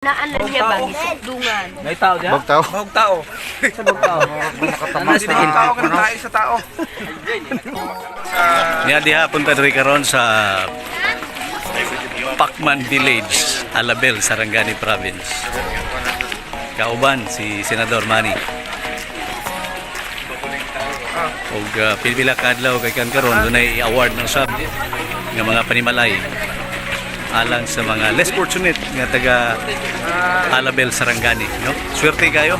Naan lang niya ba? Gisugdungan. May tao diya? Bog tao. Bog tao. Sa bog tao. Nakatamas na yun. Tao ka ng tayo sa tao. Diha punta diri karon sa Pacman Village, Alabel, Sarangani Province. Kauban si Senador Manny. Og pila ka adlaw kay kan karon dunay i-award ng sub ng mga panimalay alang sa mga less fortunate nga taga Alabel, Sarangani, no? Swerte kayo.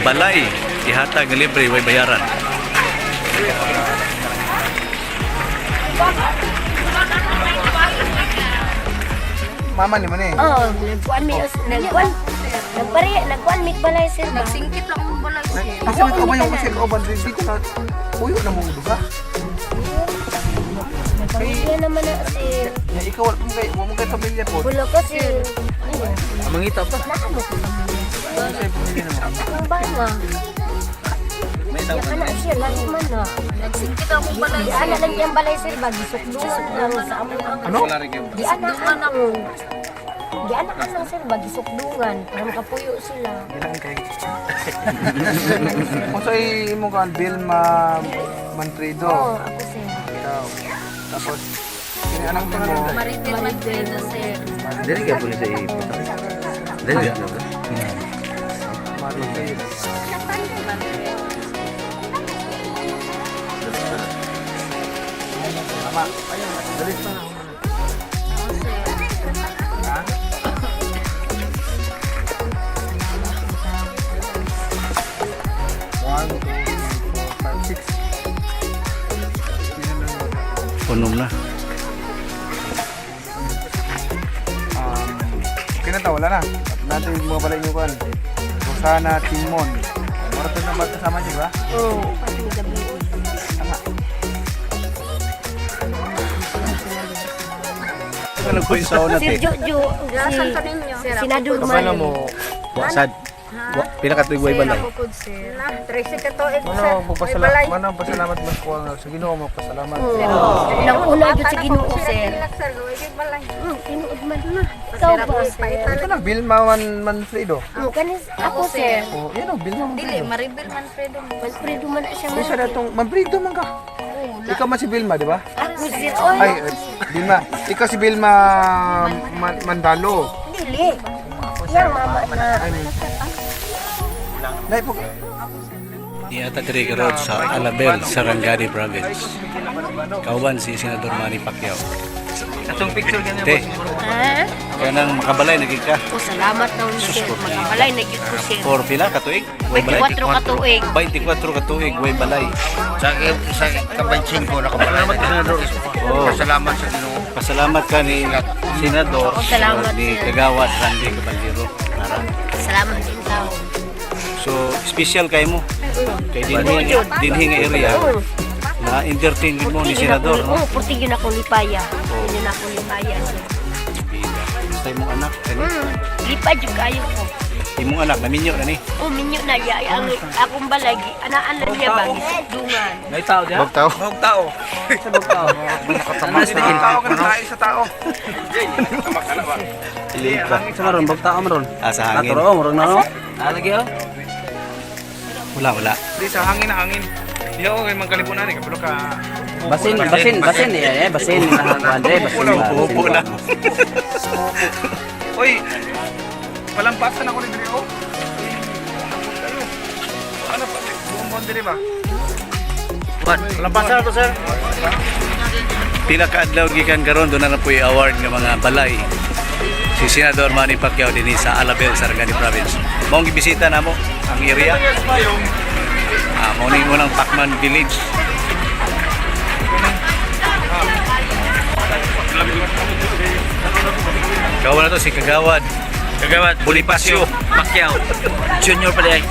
Balay ihatag nga libre way bayaran. Mama ni man eh. Oh, nagkuan mi balay sir. Nagsingkit lang ang balay sir. Kasi nagkauban yung kasi kauban dito na puyo na mong duga. Pamilya naman na sir. Ya ikaw wala mo kay pamilya po. Wala kasi. Mangita pa. Nakamo ko. Sa pamilya naman. Ang banga. Ya kana siya lang man na. Nagsingkit ako balay. Di ana lang yung balay sir ba gisukdungan lang sa amo. Ano? Di ana ang Di anak ka lang sir ba gisukdungan para makapuyo sila. Ilang kay. Mo say mo kan Vilma Manfredo. Oo, ako sir. Ikaw. Tapos ini anak mo. Maritel Manfredo sir. Dari ka boleh sa ipo. Dari ka. Manfredo. Mama, ayun, dalis pa na. Punom na. Okay na wala na. Natin mga balay nyo kan. Rosana, Timon. Maraton na ba kasama niyo ba? Oo, pati gabi. Tama. Ano po yung sauna Sir te? Jojo, si Senador Kapala Manny. mo. Wasad. Pila ka tuig way balay. Ano, pasalamat mas ko nga. Sa Ginoo mo pasalamat. Nang una jud sa Ginoo sir. Tinuod man na. Ikaw ba sir? Ito na, Vilma Manfredo. Kanis ako sir. Oh, yan o, Vilma Manfredo. Maribel Manfredo. Manfredo man na siya May siya na itong, Manfredo man ka. Ikaw man si Vilma, di ba? Ako sir. Ay, Vilma. Ikaw si Vilma Mandalo. Dili. Yang mama na. Nay po. Iata diri karon sa Alabel, Sarangani Province. Kauban si Senador Manny Pacquiao. Atong picture ganyan Te, Ha? kaya nang makabalay naging ka. O salamat daw ni sir. Magabalay na gyud ko sir. For pila ka tuig? Way balay. 24 ka tuig. 24 ka tuig way balay. Sa kabansin ko nakapalamat ka na doon. Oh, Salamat sa Ginoo. pasalamat ka ni Senador Salamat, ni sir. Kagawad Randy Caballero. Nara. Salamat din daw. So, special kay mo. Kay dinhi nga area na entertain mo ni Senador, no? Oo, purti yun ako lipaya. Yun ako lipaya sir. Basta imong anak kani. Lipa jud kayo ko. Imong anak naminyo na ni. O minyo na ya ang akong balagi anaan lang niya ba gisugdungan. May tao diya? Bog tao. Bog tao. Sa bog tao. Nakatamas na yun. Tao ka ng tayo sa tao. Lipa. Sa maron bog tao maron. Sa hangin. Atoro maron na no. Lagi oh. Wala. Di sa hangin na hangin. Di ako kay magkalipunan eh. Kapalo ka. Basin basin Andre basin. Upo na. Uy, palampasan ako ni Dre. Oh. Ano pa? Buong Dre ba? Lampasan to sir. Pila ka adlaw gikan karon do na po i-award nga mga balay. Si Senador Manny Pacquiao dinhi sa Alabel, Sarangani Province. Maong gibisita namo ang area. Mao ning unang Pacman Village. Kawala to si Kagawad Bonifacio Pacquiao. Junior pa di ay.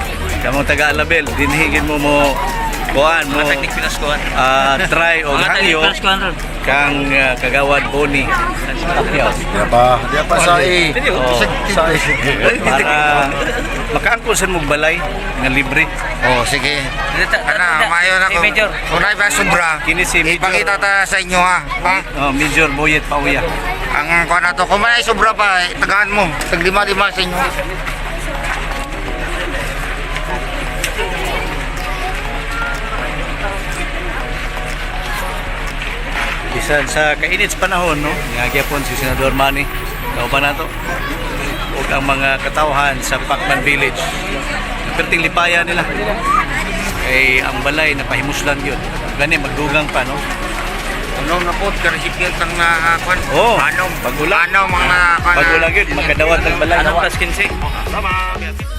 Kamong taga Alabel, dinhigin mo kuan mo Teknik pinaskuhan. try og hangyo kang Kagawad Boni Pacquiao. Dia pa sa Oh, para makaangkon sa mong balay nga libre. Oh, sige. Mayon ako. Major. Kung na ba sobra, Kini si Major. ipakita ta sa inyo ha. Ha? Major Boyet Pauya. Ang kuha na to, kung may sobra pa, tagaan mo. Tag 5-5 sa inyo. Bisan sa kainit sa panahon, no? Nga gyapon si Senador Manny. Kauban nato. Ug ang mga katawhan sa Pacman Village. Perting lipaya nila. Ay ang balay napahimuslan yun. Gani magdugang pa, no? Ano na po, karesipient ang kuhan. Oh, Anong, pagulang. Anong mga kuhan. Pagulang yun, magkadawat ng balay. Ano plus 15?